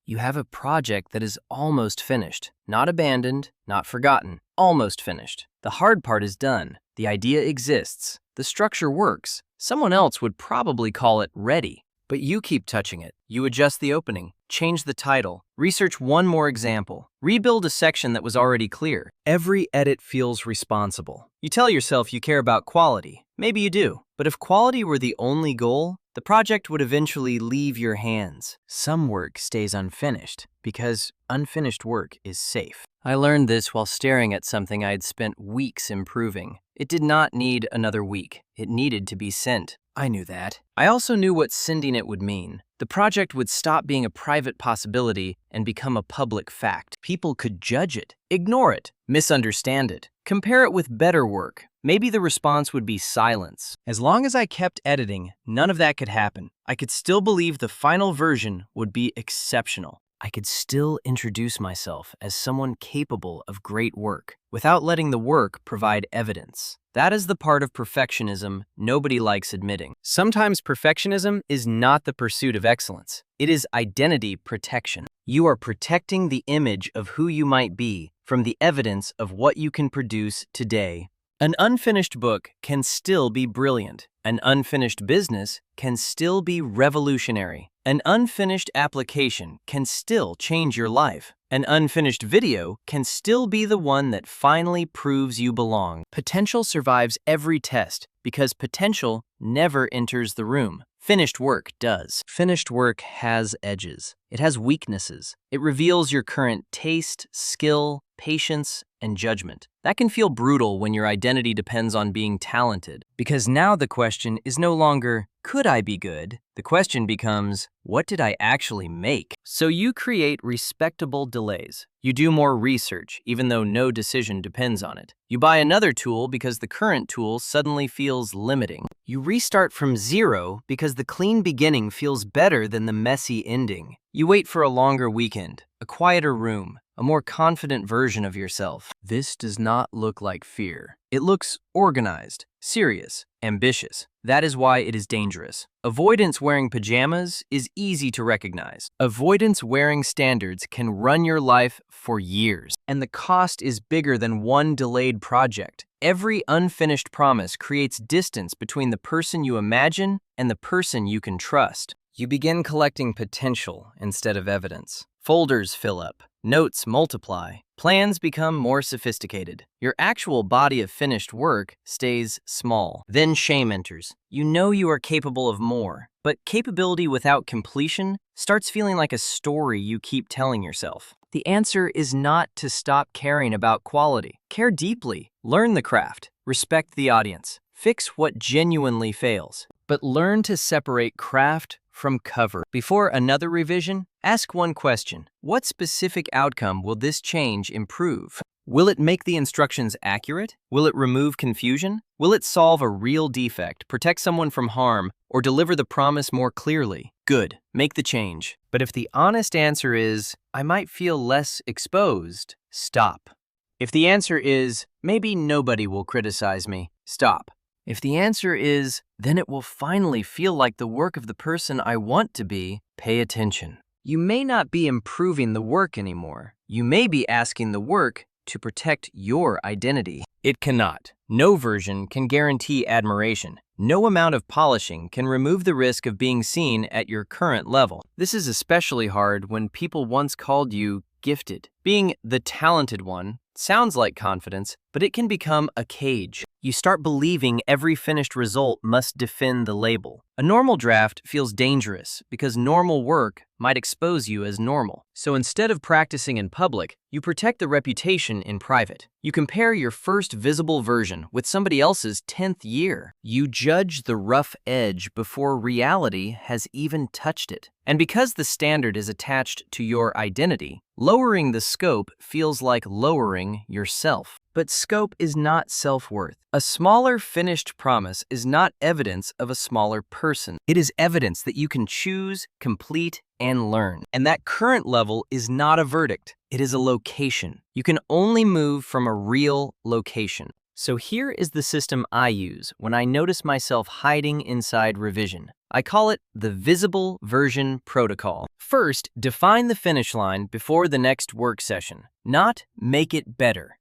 You have a project that is almost finished, not abandoned, not forgotten, almost finished. The hard part is done. The idea exists. The structure works. Someone else would probably call it ready. But you keep touching it. You adjust the opening, change the title, research one more example, rebuild a section that was already clear. Every edit feels responsible. You tell yourself you care about quality. Maybe you do. But if quality were the only goal, the project would eventually leave your hands. Some work stays unfinished because unfinished work is safe. I learned this while staring at something I'd spent weeks improving. It did not need another week. It needed to be sent. I knew that. I also knew what sending it would mean. The project would stop being a private possibility and become a public fact. People could judge it, ignore it, misunderstand it, compare it with better work. Maybe the response would be silence. As long as I kept editing, none of that could happen. I could still believe the final version would be exceptional. I could still introduce myself as someone capable of great work without letting the work provide evidence. That is the part of perfectionism nobody likes admitting. Sometimes perfectionism is not the pursuit of excellence. It is identity protection. You are protecting the image of who you might be from the evidence of what you can produce today. An unfinished book can still be brilliant. An unfinished business can still be revolutionary. An unfinished application can still change your life. An unfinished video can still be the one that finally proves you belong. Potential survives every test because potential never enters the room. Finished work does. Finished work has edges. It has weaknesses. It reveals your current taste, skill, patience, and judgment. That can feel brutal when your identity depends on being talented, because now the question is no longer, could I be good? The question becomes, what did I actually make? So you create respectable delays. You do more research, even though no decision depends on it. You buy another tool because the current tool suddenly feels limiting. You restart from zero because the clean beginning feels better than the messy ending. You wait for a longer weekend, a quieter room, a more confident version of yourself. This does not look like fear. It looks organized, serious, ambitious. That is why it is dangerous. Avoidance wearing pajamas is easy to recognize. Avoidance wearing standards can run your life for years, and the cost is bigger than one delayed project. Every unfinished promise creates distance between the person you imagine and the person you can trust. You begin collecting potential instead of evidence. Folders fill up, notes multiply, plans become more sophisticated. Your actual body of finished work stays small. Then shame enters. You know you are capable of more, but capability without completion starts feeling like a story you keep telling yourself. The answer is not to stop caring about quality. Care deeply, learn the craft, respect the audience, fix what genuinely fails, but learn to separate craft from cover. Before another revision, ask one question. What specific outcome will this change improve? Will it make the instructions accurate? Will it remove confusion? Will it solve a real defect, protect someone from harm, or deliver the promise more clearly? Good, make the change. But if the honest answer is, I might feel less exposed, stop. If the answer is, maybe nobody will criticize me, stop. If the answer is, then it will finally feel like the work of the person I want to be, pay attention. You may not be improving the work anymore. You may be asking the work to protect your identity. It cannot. No version can guarantee admiration. No amount of polishing can remove the risk of being seen at your current level. This is especially hard when people once called you gifted. Being the talented one sounds like confidence, but it can become a cage. You start believing every finished result must defend the label. A normal draft feels dangerous because normal work might expose you as normal. So instead of practicing in public, you protect the reputation in private. You compare your first visible version with somebody else's 10th year. You judge the rough edge before reality has even touched it. And because the standard is attached to your identity, lowering the scope feels like lowering yourself. But scope is not self-worth. A smaller finished promise is not evidence of a smaller person. It is evidence that you can choose, complete, and learn. And that current level is not a verdict. It is a location. You can only move from a real location. So here is the system I use when I notice myself hiding inside revision. I call it the visible version protocol. First, define the finish line before the next work session, not make it better.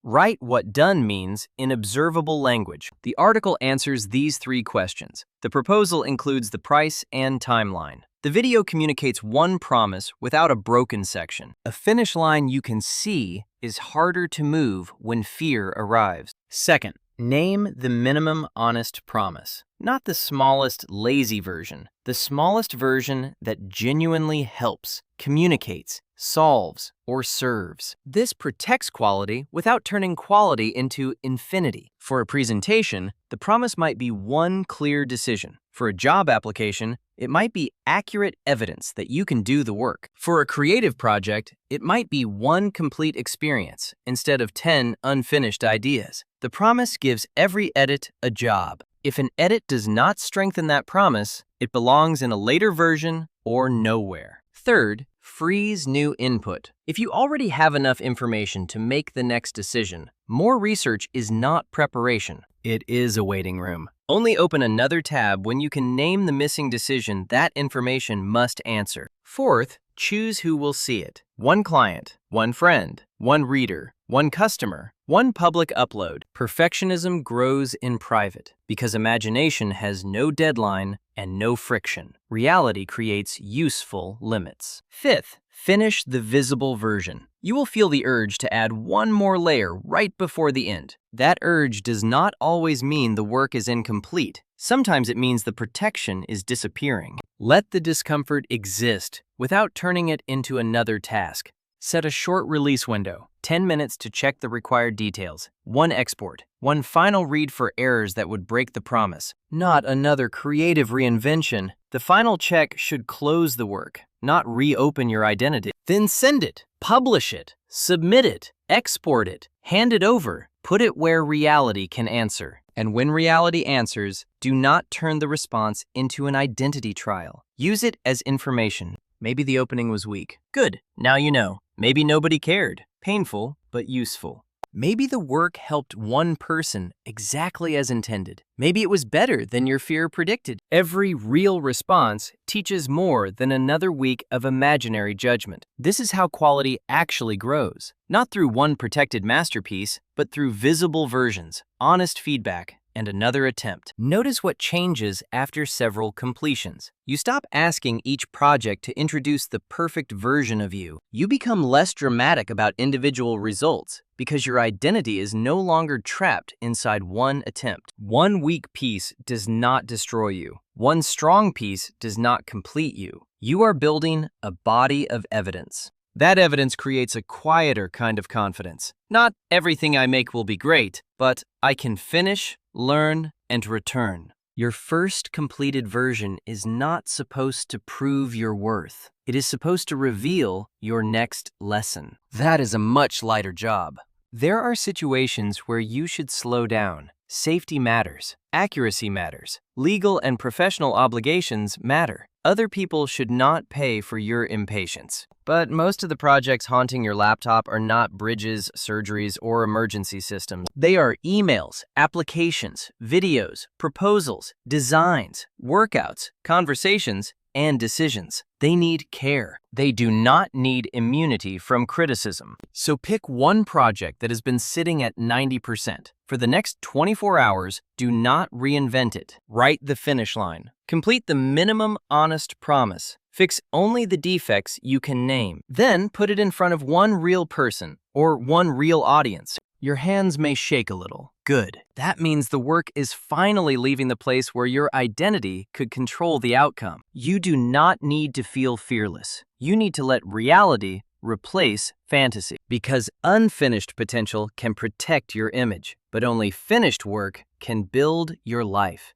Write what done means in observable language. The article answers these 3 questions. The proposal includes the price and timeline. The video communicates one promise without a broken section. A finish line you can see is harder to move when fear arrives. Second, name the minimum honest promise. Not the smallest lazy version. The smallest version that genuinely helps, communicates, solves, or serves. This protects quality without turning quality into infinity. For a presentation, the promise might be one clear decision. For a job application, it might be accurate evidence that you can do the work. For a creative project, it might be one complete experience instead of 10 unfinished ideas. The promise gives every edit a job. If an edit does not strengthen that promise, it belongs in a later version or nowhere. Third, freeze new input. If you already have enough information to make the next decision, more research is not preparation. It is a waiting room. Only open another tab when you can name the missing decision that information must answer. Fourth, choose who will see it. One client, one friend, one reader, one customer, one public upload. Perfectionism grows in private because imagination has no deadline and no friction. Reality creates useful limits. Fifth, finish the visible version. You will feel the urge to add one more layer right before the end. That urge does not always mean the work is incomplete. Sometimes it means the protection is disappearing. Let the discomfort exist without turning it into another task. Set a short release window, 10 minutes to check the required details, one export, one final read for errors that would break the promise. Not another creative reinvention. The final check should close the work, not reopen your identity. Then send it, publish it, submit it, export it, hand it over, put it where reality can answer. And when reality answers, do not turn the response into an identity trial. Use it as information. Maybe the opening was weak. Good, now you know. Maybe nobody cared. Painful, but useful. Maybe the work helped one person exactly as intended. Maybe it was better than your fear predicted. Every real response teaches more than another week of imaginary judgment. This is how quality actually grows. Not through one protected masterpiece, but through visible versions, honest feedback, and another attempt. Notice what changes after several completions. You stop asking each project to introduce the perfect version of you. You become less dramatic about individual results because your identity is no longer trapped inside one attempt. One weak piece does not destroy you. One strong piece does not complete you. You are building a body of evidence. That evidence creates a quieter kind of confidence. Not everything I make will be great, but I can finish, learn, and return. Your first completed version is not supposed to prove your worth. It is supposed to reveal your next lesson. That is a much lighter job. There are situations where you should slow down. Safety matters. Accuracy matters. Legal and professional obligations matter. Other people should not pay for your impatience. But most of the projects haunting your laptop are not bridges, surgeries, or emergency systems. They are emails, applications, videos, proposals, designs, workouts, conversations, and decisions. They need care. They do not need immunity from criticism. So pick one project that has been sitting at 90%. For the next 24 hours, do not reinvent it. Write the finish line. Complete the minimum honest promise. Fix only the defects you can name. Then put it in front of one real person or one real audience. Your hands may shake a little. Good. That means the work is finally leaving the place where your identity could control the outcome. You do not need to feel fearless. You need to let reality replace fantasy. Because unfinished potential can protect your image, but only finished work can build your life.